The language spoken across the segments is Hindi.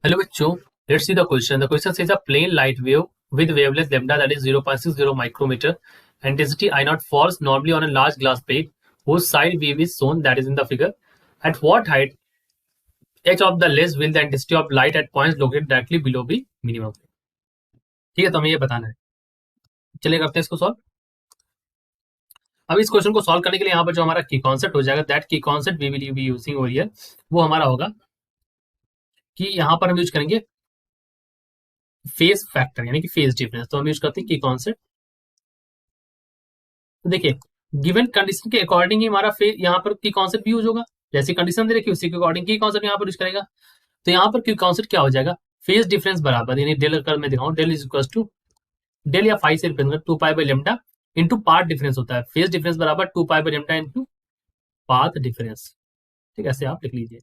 Hello bachcho, let's see the question. The question says a plain light wave with wavelength lambda that is 0.60 micrometer and intensity I naught falls normally on a large glass plate whose side wave is shown that is in the figure. At what height h of the lens will the intensity of light at points located directly below be minimum. ठीक है, तो हमें ये बताना है. चलिए करते हैं इसको सॉल्व. अब इस क्वेश्चन को सॉल्व करने के लिए यहाँ पर जो हमारा की कॉन्सेप्ट हो जाएगा, दैट की concept we will be using over here, वो हमारा होगा कि यहाँ पर हम यूज करेंगे फेज फैक्टर यानी कि फेज डिफरेंस. तो हम यूज करते हैं की कॉन्सेप्ट. तो देखिए, गिवन कंडीशन के अकॉर्डिंग ही हमारा फेज यहाँ पर की कॉन्सेप्ट भी यूज होगा. जैसी कंडीशन दे रखी उसी के अकॉर्डिंग की कॉन्सेप्ट यहाँ पर यूज करेगा. तो यहाँ पर की कॉन्सेप्ट क्या हो जाएगा, फेज डिफरेंस बराबर यानी डेल कर मैं दिखाऊं, del is equal to del या फाइव से represent 2 pi by lambda into path difference होता है. फेज डिफरेंस बराबर 2 pi by lambda into path difference. ठीक है, ऐसे आप लिख लीजिए.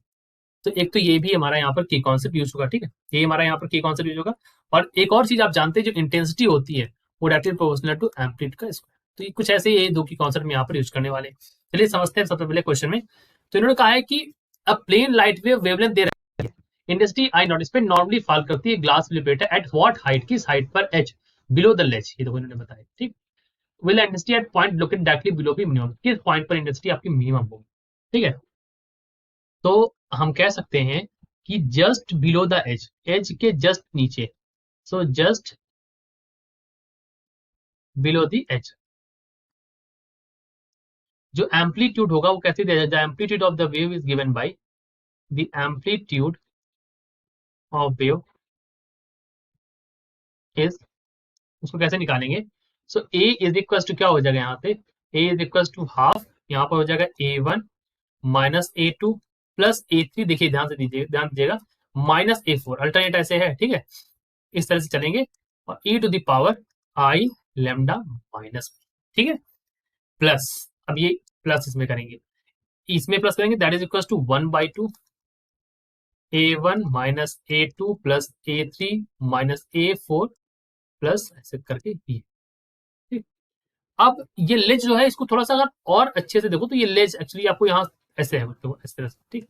तो एक तो ये भी हमारा यहाँ पर की कॉन्सेप्ट यूज होगा. ठीक है, ये हमारा यहाँ पर की कॉन्सेप्ट यूज होगा. और एक और चीज आप जानते हैं, जो इंटेंसिटी होती है वो डायरेक्टली प्रोपोर्शनल टू एम्पलीट्यूड का स्क्वायर. तो ये कुछ ऐसे ही ये दो की कॉन्सेप्ट में यहाँ पर यूज करने वाले हैं. चलिए समझते हैं सबसे पहले क्वेश्चन में. तो इन्होंने कहा है कि अ प्लेन लाइट वेव वेवलेंथ दे रहा है, इंटेंसिटी आई नॉट इस पे नॉर्मली फॉल करती है glass plate at what height, किस हाइट पर एच बिलो द लेज, ये देखो इन्होंने बताया. ठीक, will intensity at point located directly below भी मिनिमम, किस पॉइंट पर इंटेंसिटी आपकी मिनिमम होगी. ठीक है, तो हम कह सकते हैं कि just below the edge, edge के जस्ट नीचे, so just below the edge जो एम्पलीट्यूड होगा वो कैसे दिया जाए, amplitude of the wave is given by the amplitude of wave is, उसको कैसे निकालेंगे. सो ए इज इक्वल टू क्या हो जाएगा यहाँ पे, ए इज इक्वल टू हाफ, यहाँ पर हो जाएगा A1 minus A2 plus A3. देखिए ध्यान से दीजिए, ध्यान दीजिएगा, माइनस A4 अल्टरनेट ऐसे है. ठीक है, इस तरह से चलेंगे और e to the power i lambda minus. ठीक है, प्लस, अब ये प्लस इसमें करेंगे, इसमें प्लस करेंगे, that is equal to 1/2 A1 minus A2 plus A3 minus A4 plus ऐसे करके ये. ठीक, अब ये लेज जो है इसको थोड़ा सा अगर और अच्छे से देखो तो ये लेज एक्चुअली आपको यहाँ ऐसे है, तो इस तरह से. ठीक,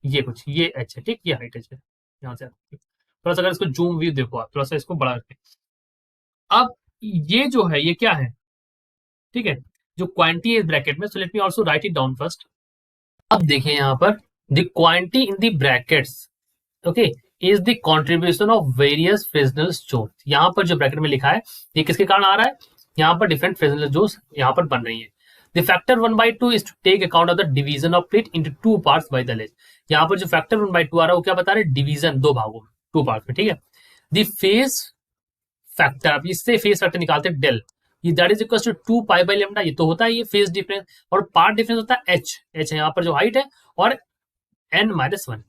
ये कुछ ये एच है. ठीक, ये हाइट एच है यहाँ से. थोड़ा सा अगर इसको जूम व्यू देखो आप, थोड़ा सा इसको बड़ा करके, अब ये जो है ये क्या है. ठीक है, जो क्वांटिटी है ब्रैकेट में, so let me also right it down first. अब देखिए यहाँ पर the quantity in the brackets, okay, is the contribution of various Fresnel zone. यहाँ पर जो ब्रैकेट में लिखा है ये किसके कारण आ रहा है, यहाँ पर डिफरेंट फ्रेस्नेल जोन यहाँ पर बन रही है. The factor 1/2 is to take account of the division of plate into two parts by the ledge. यहाँ पर जो फैक्टर 1/2 आ रहा है वो क्या बता रहे हैं, डिवीजन दो भागों में, टू पार्ट में. ठीक है, द फेज फैक्टर, अब इससे फेज फैक्टर निकालते हैं डेल, ये that is equal to 2 pi by lambda, ये तो होता है ये फेज डिफरेंस, और पार्ट डिफरेंस होता है एच, एच है यहाँ पर जो हाइट है, और n-1,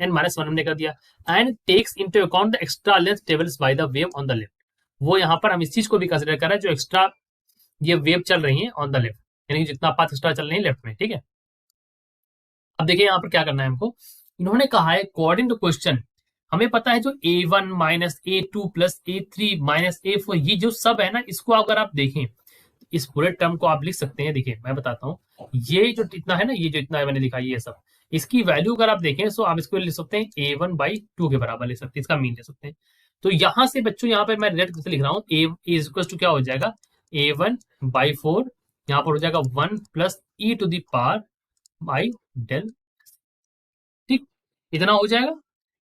n-1 हमने कर दिया. And takes into account the extra length travels by the wave on the left. वो यहाँ पर हम इस चीज को भी कंसिडर कर रहे हैं जो एक्स्ट्रा ये वेव चल रही है ऑन द लेफ्ट, यानी जितना पाथ एक्स्ट्रा चल रही है लेफ्ट में. ठीक है, अब देखिए यहाँ पर क्या करना है हमको. इन्होंने कहा है अकॉर्डिंग टू क्वेश्चन, हमें पता है जो A1 minus A2 plus A3 minus A4 ये जो सब है ना, इसको अगर आप देखें इस पूरे टर्म को आप लिख सकते हैं. देखिए मैं बताता हूँ, ये जो इतना है ना, ये जो इतना है मैंने लिखा ये सब, इसकी वैल्यू अगर आप देखें तो आप इसको लिख सकते हैं A1/2 के बराबर ले सकते हैं, इसका मीन ले सकते हैं. तो यहां से बच्चों यहाँ पे मैं रेड से लिख रहा हूँ, ए इज इक्वल टू क्या हो जाएगा, A1/4, यहाँ पर हो जाएगा 1 plus e to the power by del. ठीक, इतना हो जाएगा.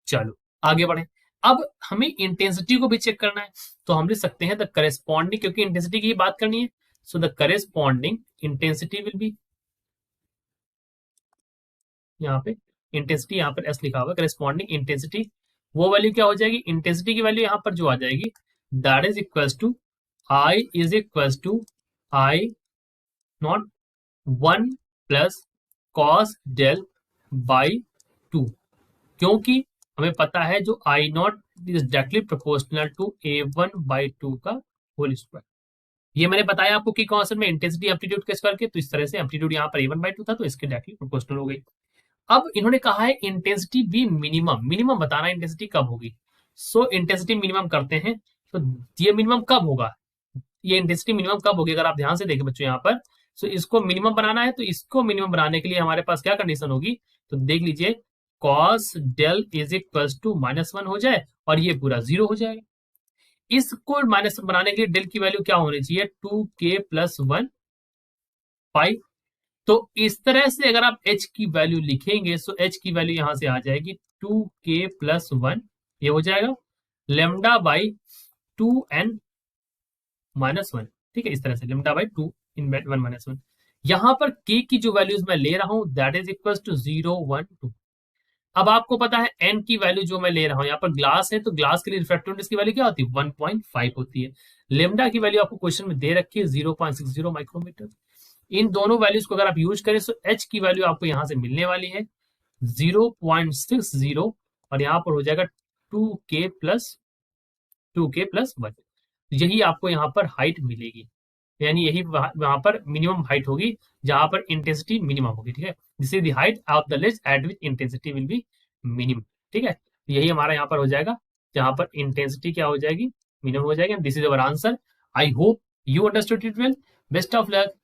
चलो आगे बढ़े. अब हमें इंटेंसिटी को भी चेक करना है, तो हम लिख सकते हैं द करेस्पॉन्डिंग, क्योंकि इंटेंसिटी की बात करनी है, so the corresponding intensity will be, यहाँ पे इंटेंसिटी यहाँ पर एस लिखा हुआ है, करेस्पॉन्डिंग इंटेंसिटी वो वैल्यू क्या हो जाएगी, इंटेंसिटी की वैल्यू यहाँ पर जो आ जाएगी, that is equal to I is equal to I naught 1 plus cos del by 2, क्योंकि हमें पता है जो I naught is directly proportional to A1/2 का होल स्क्वायर. ये मैंने बताया आपको कि कॉन्सेप्ट में इंटेंसिटी एम्पलीट्यूड के स्क्वायर के, तो इस तरह से एम्पलीट्यूड यहाँ पर A1/2 था तो इसके डायरेक्टली प्रोपोर्शनल हो गई. अब इन्होंने कहा है इंटेंसिटी भी मिनिमम, मिनिमम बताना इंटेंसिटी कब होगी. सो इंटेंसिटी मिनिमम करते हैं, तो ये मिनिमम कब होगा, ये इंटेंसिटी मिनिमम कब होगी, अगर आप ध्यान से देखें बच्चों यहाँ पर, सो इसको मिनिमम बनाना है, तो इसको मिनिमम बनाने के लिए हमारे पास क्या कंडीशन होगी, तो देख लीजिए cos del is equals to -1 हो जाए और ये पूरा 0 हो जाएगा। इसको माइनस बनाने के लिए डेल की वैल्यू क्या होनी चाहिए, 2k+1 पाई। तो इस तरह से अगर आप h की वैल्यू लिखेंगे तो h की वैल्यू यहां से आ जाएगी 2k+1, ये हो जाएगा लेमडा बाई 2n-1। ठीक है, इस तरह से लेमडा बाई 2n-1। यहां पर k की जो वैल्यूज मैं ले रहा हूं दैट इज इक्वल टू 0, 1, 2। अब आपको पता है n की वैल्यू जो मैं ले रहा हूं, यहाँ पर ग्लास है तो ग्लास के लिए रिफ्रैक्टिव इंडेक्स की वैल्यू क्या होती है, 1.5 होती है। लेमडा की वैल्यू आपको क्वेश्चन में दे रखी है 0.60 माइक्रोमीटर। इन दोनों वैल्यूज को अगर आप यूज करें तो h की वैल्यू आपको यहां से मिलने वाली है 0.60 और यहाँ पर हो जाएगा 2k+1। यही आपको यहाँ पर हाइट मिलेगी, यानी यही वहां पर मिनिमम हाइट होगी जहां पर इंटेंसिटी मिनिमम होगी। ठीक है, this is the height of the ledge eight which intensity will be minimum. ठीक है, यही हमारा यहाँ पर हो जाएगा जहां पर इंटेंसिटी क्या हो जाएगी, मिनिमम हो जाएगी। This is our answer. I hope you understood it well. Best of luck.